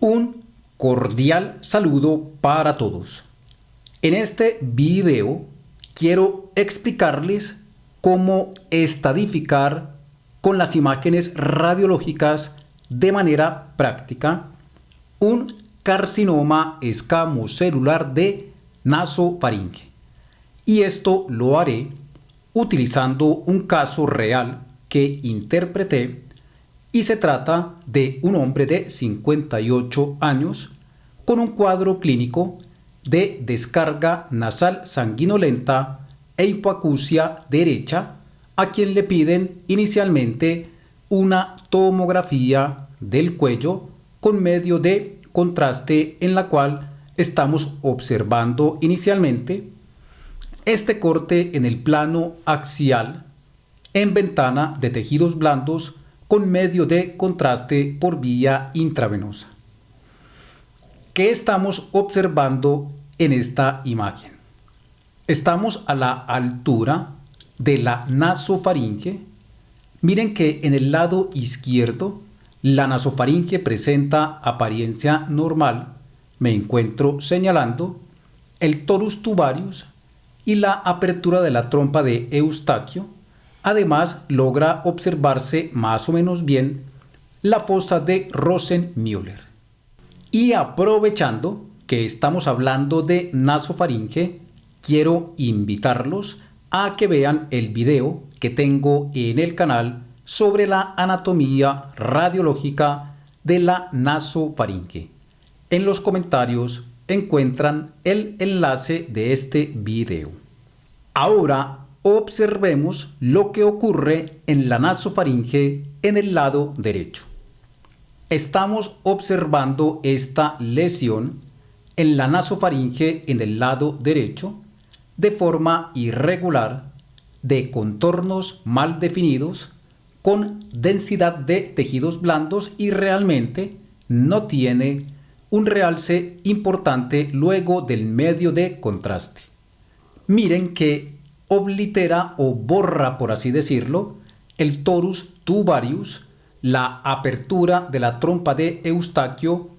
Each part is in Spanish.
Un cordial saludo para todos. En este video quiero explicarles cómo estadificar con las imágenes radiológicas de manera práctica un carcinoma escamocelular de nasofaringe. Y esto lo haré utilizando un caso real que interpreté y se trata de un hombre de 58 años con un cuadro clínico de descarga nasal sanguinolenta e hipoacusia derecha, a quien le piden inicialmente una tomografía del cuello con medio de contraste, en la cual estamos observando inicialmente este corte en el plano axial en ventana de tejidos blandos con medio de contraste por vía intravenosa. ¿Qué estamos observando en esta imagen? Estamos a la altura de la nasofaringe. Miren que en el lado izquierdo la nasofaringe presenta apariencia normal. Me encuentro señalando el torus tubarius y la apertura de la trompa de Eustaquio. Además, logra observarse más o menos bien la fosa de Rosenmüller. Y aprovechando que estamos hablando de nasofaringe, quiero invitarlos a que vean el video que tengo en el canal sobre la anatomía radiológica de la nasofaringe. En los comentarios encuentran el enlace de este video. Ahora observemos lo que ocurre en la nasofaringe en el lado derecho. Estamos observando esta lesión en la nasofaringe en el lado derecho de forma irregular, de contornos mal definidos, con densidad de tejidos blandos, y realmente no tiene un realce importante luego del medio de contraste. Miren que oblitera o borra, por así decirlo, el torus tubarius, la apertura de la trompa de Eustaquio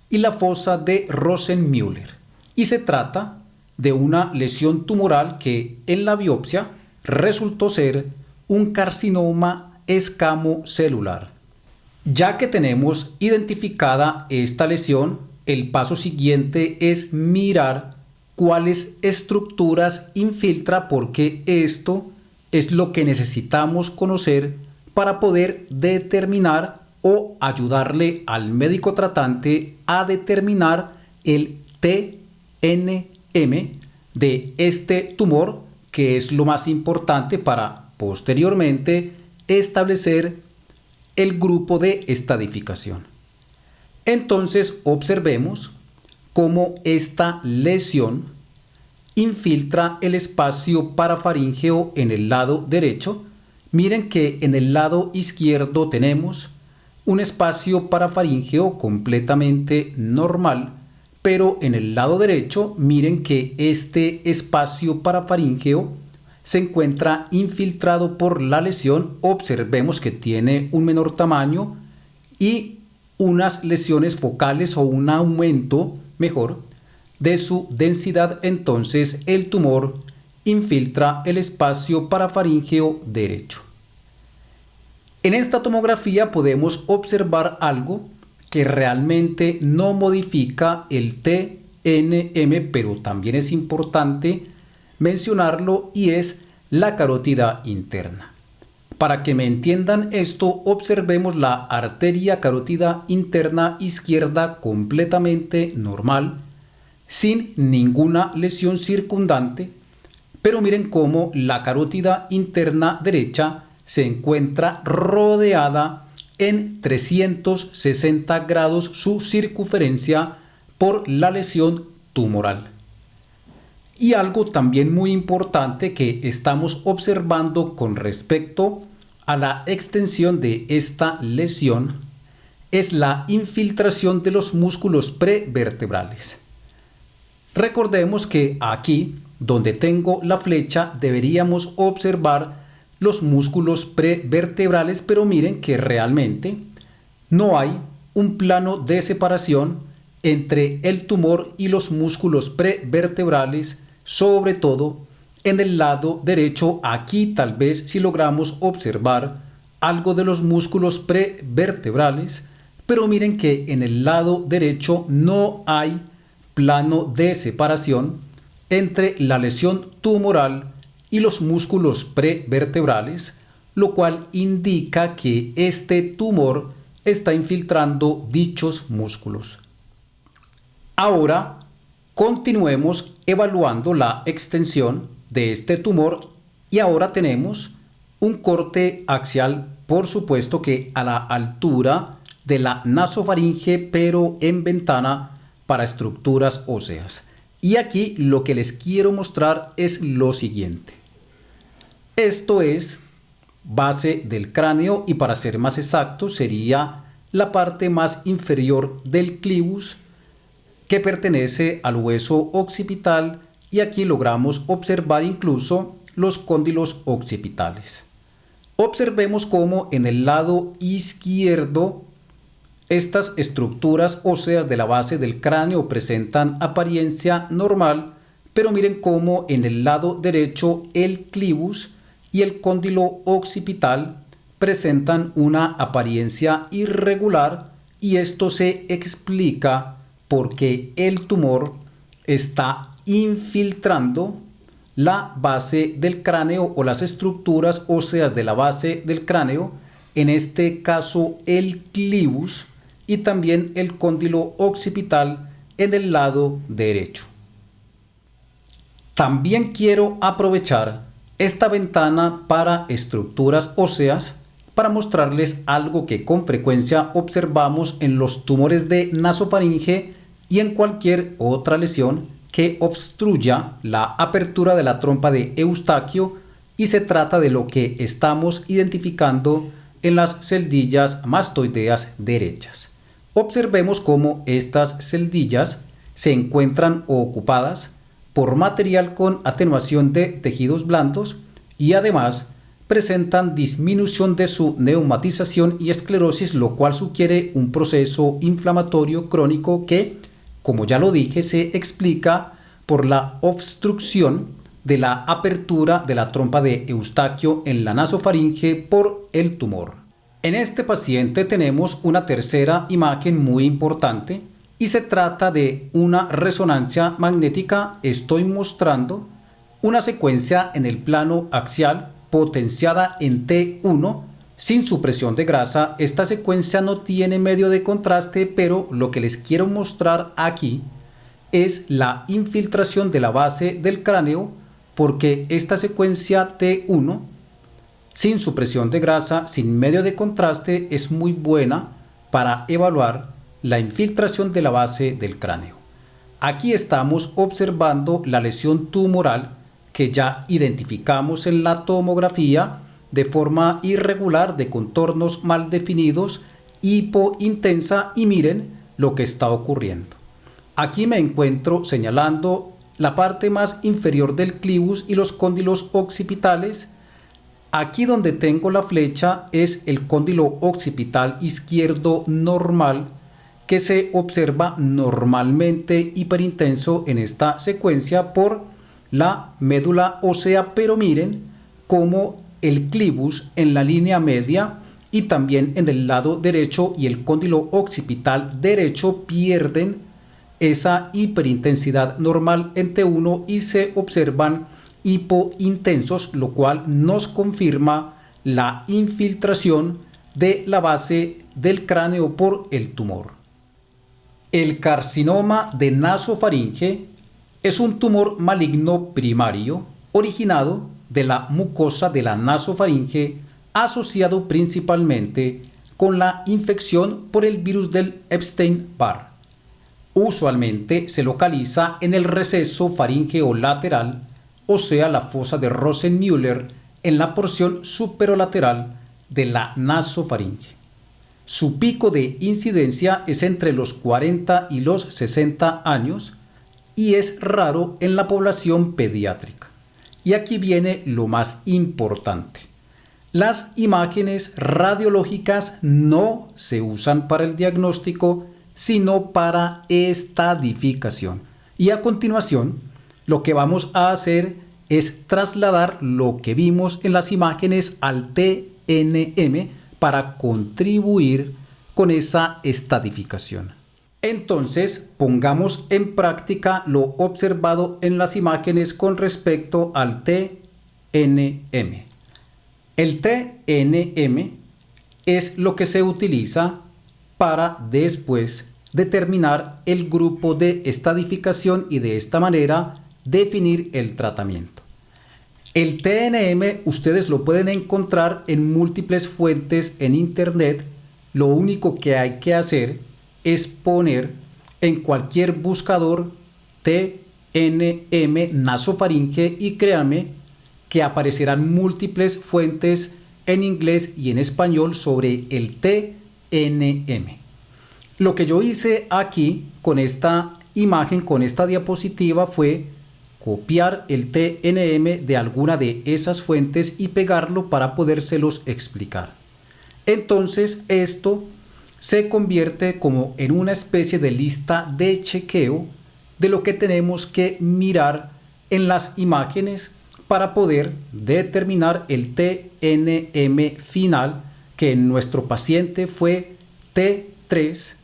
y la fosa de Rosenmüller. Y se trata de una lesión tumoral que en la biopsia resultó ser un carcinoma escamocelular. Ya que tenemos identificada esta lesión, el paso siguiente es mirar cuáles estructuras infiltra, porque esto es lo que necesitamos conocer para poder determinar o ayudarle al médico tratante a determinar el TNM de este tumor, que es lo más importante para posteriormente establecer el grupo de estadificación. Entonces observemos cómo esta lesión infiltra el espacio parafaríngeo en el lado derecho. Miren que en el lado izquierdo tenemos un espacio parafaríngeo completamente normal, pero en el lado derecho miren que este espacio parafaríngeo se encuentra infiltrado por la lesión. Observemos que tiene un menor tamaño y unas lesiones focales, o un aumento mejor de su densidad. Entonces el tumor infiltra el espacio parafaríngeo derecho. En esta tomografía podemos observar algo que realmente no modifica el TNM, pero también es importante mencionarlo, y es la carótida interna. Para que me entiendan esto, observemos la arteria carótida interna izquierda completamente normal, sin ninguna lesión circundante, pero miren cómo la carótida interna derecha se encuentra rodeada en 360 grados su circunferencia por la lesión tumoral. Y algo también muy importante que estamos observando con respecto a la extensión de esta lesión es la infiltración de los músculos prevertebrales. Recordemos que aquí, donde tengo la flecha, deberíamos observar los músculos prevertebrales, pero miren que realmente no hay un plano de separación entre el tumor y los músculos prevertebrales, sobre todo en el lado derecho. Aquí tal vez si logramos observar algo de los músculos prevertebrales, pero miren que en el lado derecho no hay plano de separación entre la lesión tumoral y los músculos prevertebrales, lo cual indica que este tumor está infiltrando dichos músculos. Ahora continuemos evaluando la extensión de este tumor y ahora tenemos un corte axial, por supuesto que a la altura de la nasofaringe, pero en ventana para estructuras óseas. Y aquí lo que les quiero mostrar es lo siguiente. Esto es base del cráneo y, para ser más exacto, sería la parte más inferior del clivus que pertenece al hueso occipital, y aquí logramos observar incluso los cóndilos occipitales. Observemos cómo en el lado izquierdo estas estructuras óseas de la base del cráneo presentan apariencia normal, pero miren cómo en el lado derecho el clivus y el cóndilo occipital presentan una apariencia irregular, y esto se explica porque el tumor está infiltrando la base del cráneo o las estructuras óseas de la base del cráneo, en este caso el clivus y también el cóndilo occipital en el lado derecho. También quiero aprovechar esta ventana para estructuras óseas para mostrarles algo que con frecuencia observamos en los tumores de nasofaringe y en cualquier otra lesión que obstruya la apertura de la trompa de Eustaquio, y se trata de lo que estamos identificando en las celdillas mastoideas derechas. Observemos cómo estas celdillas se encuentran ocupadas por material con atenuación de tejidos blandos y además presentan disminución de su neumatización y esclerosis, lo cual sugiere un proceso inflamatorio crónico que, como ya lo dije, se explica por la obstrucción de la apertura de la trompa de Eustaquio en la nasofaringe por el tumor. En este paciente tenemos una tercera imagen muy importante y se trata de una resonancia magnética. Estoy mostrando una secuencia en el plano axial potenciada en T1 sin supresión de grasa. Esta secuencia no tiene medio de contraste, pero lo que les quiero mostrar aquí es la infiltración de la base del cráneo, porque esta secuencia T1 sin supresión de grasa, sin medio de contraste, es muy buena para evaluar la infiltración de la base del cráneo. Aquí estamos observando la lesión tumoral que ya identificamos en la tomografía de forma irregular, de contornos mal definidos, hipointensa, y miren lo que está ocurriendo. Aquí me encuentro señalando la parte más inferior del clivus y los cóndilos occipitales. Aquí donde tengo la flecha es el cóndilo occipital izquierdo normal, que se observa normalmente hiperintenso en esta secuencia por la médula ósea, pero miren cómo el clivus en la línea media y también en el lado derecho y el cóndilo occipital derecho pierden esa hiperintensidad normal en T1 y se observan hipointensos, lo cual nos confirma la infiltración de la base del cráneo por el tumor. El carcinoma de nasofaringe es un tumor maligno primario originado de la mucosa de la nasofaringe, asociado principalmente con la infección por el virus del Epstein-Barr. Usualmente se localiza en el receso faríngeo lateral, o sea, la fosa de Rosenmüller, en la porción superolateral de la nasofaringe. Su pico de incidencia es entre los 40 y los 60 años y es raro en la población pediátrica. Y aquí viene lo más importante. Las imágenes radiológicas no se usan para el diagnóstico, sino para estadificación. Y a continuación, lo que vamos a hacer es trasladar lo que vimos en las imágenes al TNM para contribuir con esa estadificación. Entonces, pongamos en práctica lo observado en las imágenes con respecto al TNM. El TNM es lo que se utiliza para después determinar el grupo de estadificación y de esta manera definir el tratamiento. El TNM ustedes lo pueden encontrar en múltiples fuentes en internet. Lo único que hay que hacer es poner en cualquier buscador TNM nasofaringe y créanme que aparecerán múltiples fuentes en inglés y en español sobre el TNM. Lo que yo hice aquí con esta imagen, con esta diapositiva, fue copiar el TNM de alguna de esas fuentes y pegarlo para podérselos explicar. Entonces esto se convierte como en una especie de lista de chequeo de lo que tenemos que mirar en las imágenes para poder determinar el TNM final, que en nuestro paciente fue T3,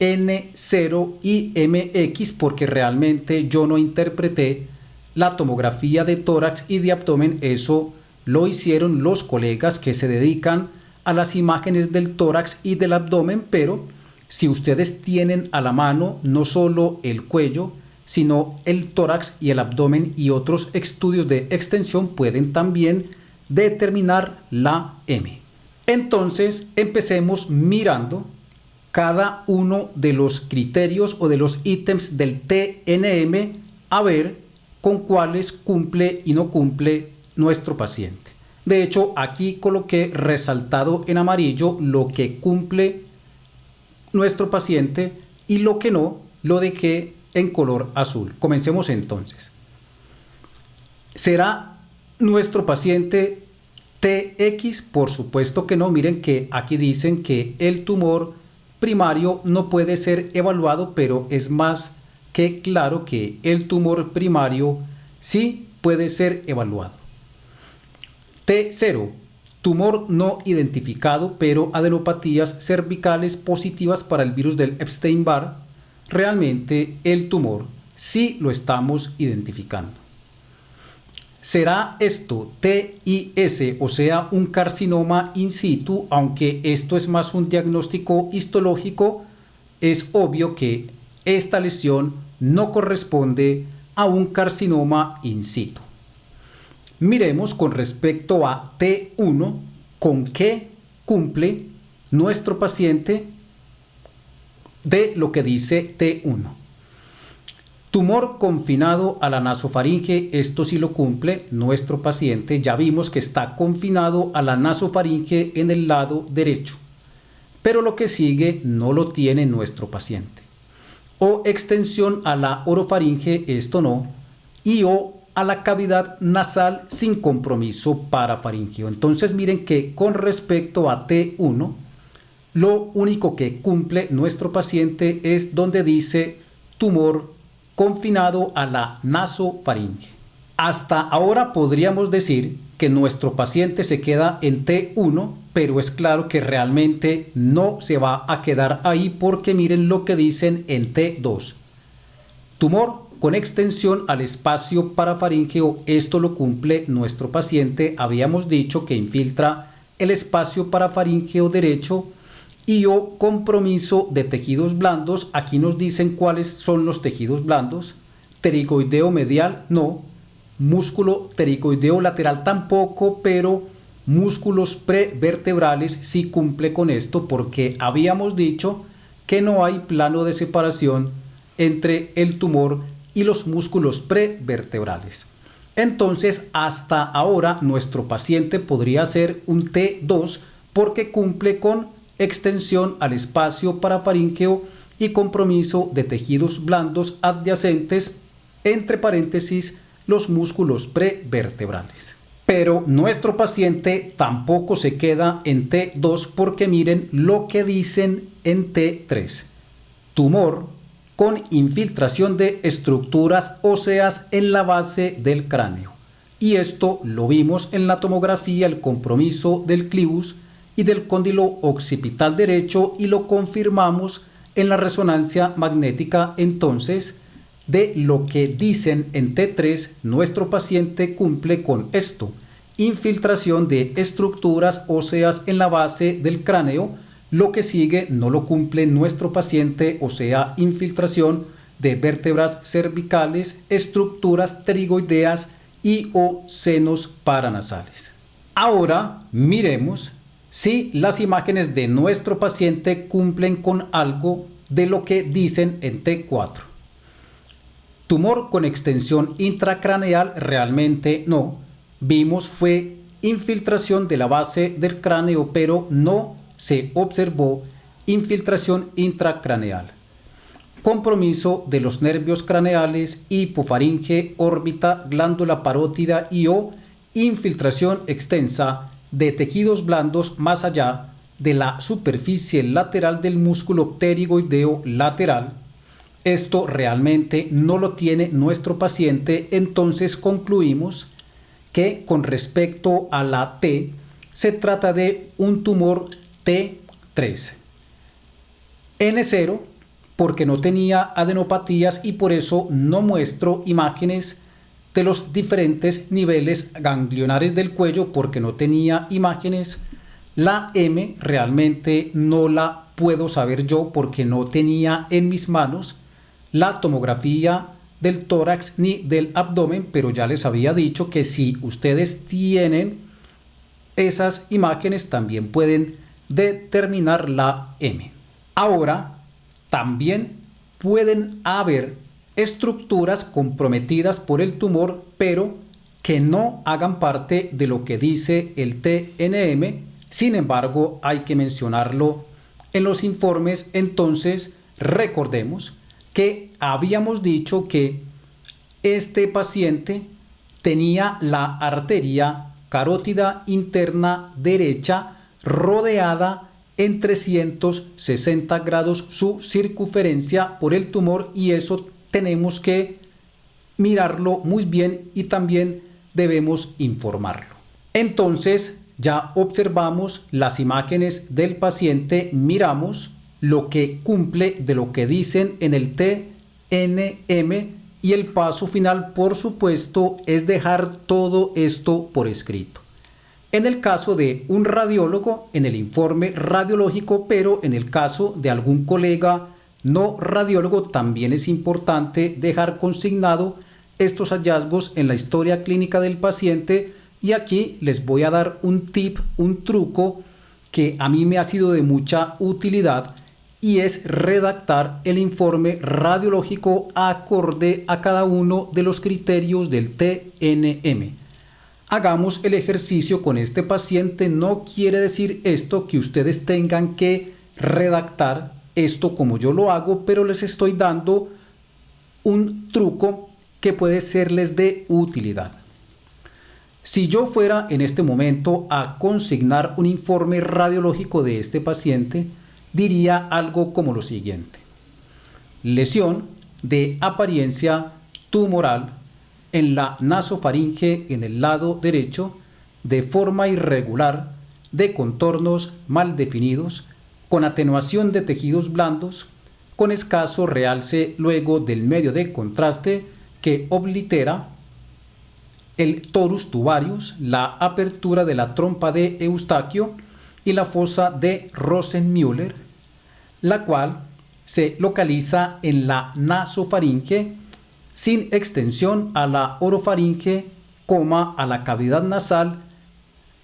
N0 y MX, porque realmente yo no interpreté la tomografía de tórax y de abdomen. Eso lo hicieron los colegas que se dedican a las imágenes del tórax y del abdomen, pero si ustedes tienen a la mano no solo el cuello, sino el tórax y el abdomen y otros estudios de extensión, pueden también determinar la M. Entonces empecemos mirando cada uno de los criterios o de los ítems del TNM a ver con cuáles cumple y no cumple nuestro paciente. De hecho, aquí coloqué resaltado en amarillo lo que cumple nuestro paciente y lo que no lo dejé en color azul. Comencemos entonces. ¿Será nuestro paciente TX? Por supuesto que no. Miren que aquí dicen que el tumor primario no puede ser evaluado, pero es más que claro que el tumor primario sí puede ser evaluado. T0, tumor no identificado, pero adenopatías cervicales positivas para el virus del Epstein-Barr. Realmente el tumor sí lo estamos identificando. ¿Será esto TIS, o sea, un carcinoma in situ? Aunque esto es más un diagnóstico histológico, es obvio que esta lesión no corresponde a un carcinoma in situ. Miremos con respecto a T1 con qué cumple nuestro paciente de lo que dice T1. Tumor confinado a la nasofaringe, esto sí lo cumple nuestro paciente. Ya vimos que está confinado a la nasofaringe en el lado derecho, pero lo que sigue no lo tiene nuestro paciente. O extensión a la orofaringe, esto no, y o a la cavidad nasal sin compromiso parafaringeo. Entonces miren que con respecto a T1, lo único que cumple nuestro paciente es donde dice tumor confinado a la nasofaringe. Hasta ahora podríamos decir que nuestro paciente se queda en T1, pero es claro que realmente no se va a quedar ahí, porque miren lo que dicen en T2. Tumor con extensión al espacio parafaríngeo, esto lo cumple nuestro paciente. Habíamos dicho que infiltra el espacio parafaríngeo derecho y o compromiso de tejidos blandos. Aquí nos dicen cuáles son los tejidos blandos. Pterigoideo medial, no. Músculo pterigoideo lateral tampoco, pero músculos prevertebrales sí cumple con esto, porque habíamos dicho que no hay plano de separación entre el tumor y los músculos prevertebrales. Entonces, hasta ahora nuestro paciente podría ser un T2 porque cumple con extensión al espacio parafaríngeo y compromiso de tejidos blandos adyacentes, entre paréntesis, los músculos prevertebrales. Pero nuestro paciente tampoco se queda en T2 porque miren lo que dicen en T3. Tumor con infiltración de estructuras óseas en la base del cráneo. Y esto lo vimos en la tomografía, el compromiso del clivus y del cóndilo occipital derecho, y lo confirmamos en la resonancia magnética. Entonces, de lo que dicen en T3, nuestro paciente cumple con esto: infiltración de estructuras óseas en la base del cráneo. Lo que sigue no lo cumple nuestro paciente, o sea, infiltración de vértebras cervicales, estructuras pterigoideas y o senos paranasales. Ahora miremos si las imágenes de nuestro paciente cumplen con algo de lo que dicen en T4. Tumor con extensión intracraneal, realmente no. Vimos fue infiltración de la base del cráneo, pero no se observó infiltración intracraneal. Compromiso de los nervios craneales, hipofaringe, órbita, glándula parótida y o infiltración extensa de tejidos blandos más allá de la superficie lateral del músculo pterigoideo lateral. Esto realmente no lo tiene nuestro paciente, entonces concluimos que con respecto a la T se trata de un tumor T3. N0 porque no tenía adenopatías y por eso no muestro imágenes de los diferentes niveles ganglionares del cuello, porque no tenía imágenes. La M realmente no la puedo saber yo porque no tenía en mis manos la tomografía del tórax ni del abdomen, pero ya les había dicho que si ustedes tienen esas imágenes también pueden determinar la M. Ahora, también pueden haber estructuras comprometidas por el tumor, pero que no hagan parte de lo que dice el TNM. Sin embargo, hay que mencionarlo en los informes. Entonces, recordemos que habíamos dicho que este paciente tenía la arteria carótida interna derecha rodeada en 360 grados su circunferencia por el tumor, y eso tenemos que mirarlo muy bien y también debemos informarlo. Entonces ya observamos las imágenes del paciente, miramos lo que cumple de lo que dicen en el TNM, y el paso final, por supuesto, es dejar todo esto por escrito. En el caso de un radiólogo, en el informe radiológico, pero en el caso de algún colega no radiólogo, también es importante dejar consignado estos hallazgos en la historia clínica del paciente. Y aquí les voy a dar un tip, un truco que a mí me ha sido de mucha utilidad, y es redactar el informe radiológico acorde a cada uno de los criterios del TNM. Hagamos el ejercicio con este paciente. No quiere decir esto que ustedes tengan que redactar esto como yo lo hago, pero les estoy dando un truco que puede serles de utilidad. Si yo fuera en este momento a consignar un informe radiológico de este paciente, diría algo como lo siguiente: lesión de apariencia tumoral en la nasofaringe en el lado derecho, de forma irregular, de contornos mal definidos, con atenuación de tejidos blandos, con escaso realce luego del medio de contraste que oblitera el torus tubarius, la apertura de la trompa de Eustaquio y la fosa de Rosenmüller, la cual se localiza en la nasofaringe, sin extensión a la orofaringe, a la cavidad nasal.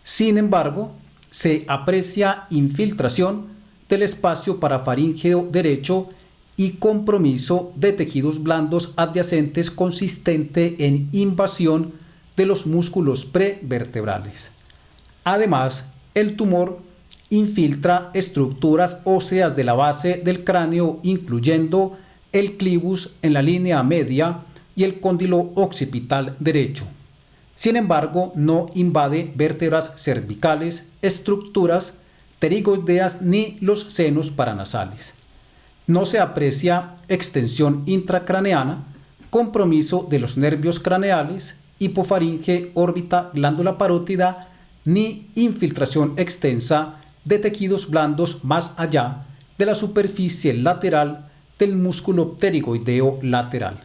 Sin embargo, se aprecia infiltración del espacio parafaríngeo derecho y compromiso de tejidos blandos adyacentes consistente en invasión de los músculos prevertebrales. Además, el tumor infiltra estructuras óseas de la base del cráneo, incluyendo el clivus en la línea media y el cóndilo occipital derecho. Sin embargo, no invade vértebras cervicales, estructuras pterigoideas ni los senos paranasales. No se aprecia extensión intracraneana, compromiso de los nervios craneales, hipofaringe, órbita, glándula parótida, ni infiltración extensa de tejidos blandos más allá de la superficie lateral del músculo pterigoideo lateral.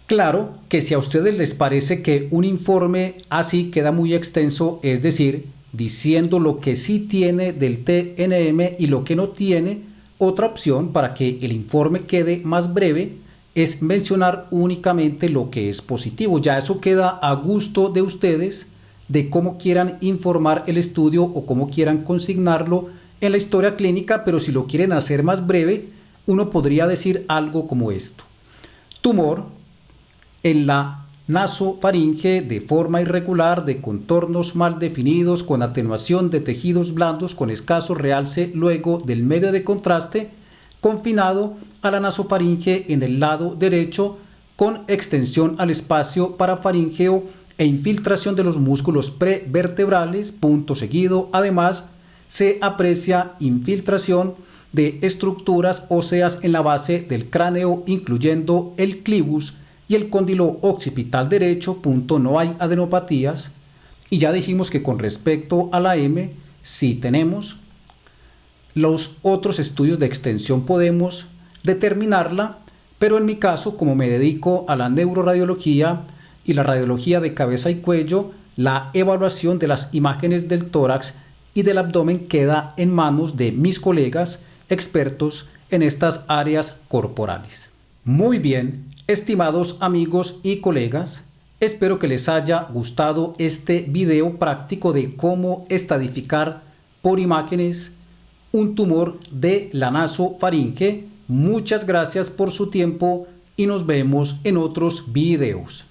Claro que si a ustedes les parece que un informe así queda muy extenso, es decir, diciendo lo que sí tiene del TNM y lo que no tiene, otra opción para que el informe quede más breve es mencionar únicamente lo que es positivo. Ya eso queda a gusto de ustedes, de cómo quieran informar el estudio o cómo quieran consignarlo en la historia clínica, pero si lo quieren hacer más breve, uno podría decir algo como esto: tumor en la nasofaringe de forma irregular, de contornos mal definidos, con atenuación de tejidos blandos, con escaso realce luego del medio de contraste, confinado a la nasofaringe en el lado derecho, con extensión al espacio parafaríngeo e infiltración de los músculos prevertebrales, punto seguido. Además, se aprecia infiltración de estructuras óseas en la base del cráneo, incluyendo el clivus y el cóndilo occipital derecho, punto. No hay adenopatías. Y ya dijimos que con respecto a la M, sí tenemos. Los otros estudios de extensión podemos determinarla, pero en mi caso, como me dedico a la neuroradiología y la radiología de cabeza y cuello, la evaluación de las imágenes del tórax y del abdomen queda en manos de mis colegas expertos en estas áreas corporales. Muy bien, estimados amigos y colegas, espero que les haya gustado este video práctico de cómo estadificar por imágenes un tumor de la nasofaringe. Muchas gracias por su tiempo y nos vemos en otros videos.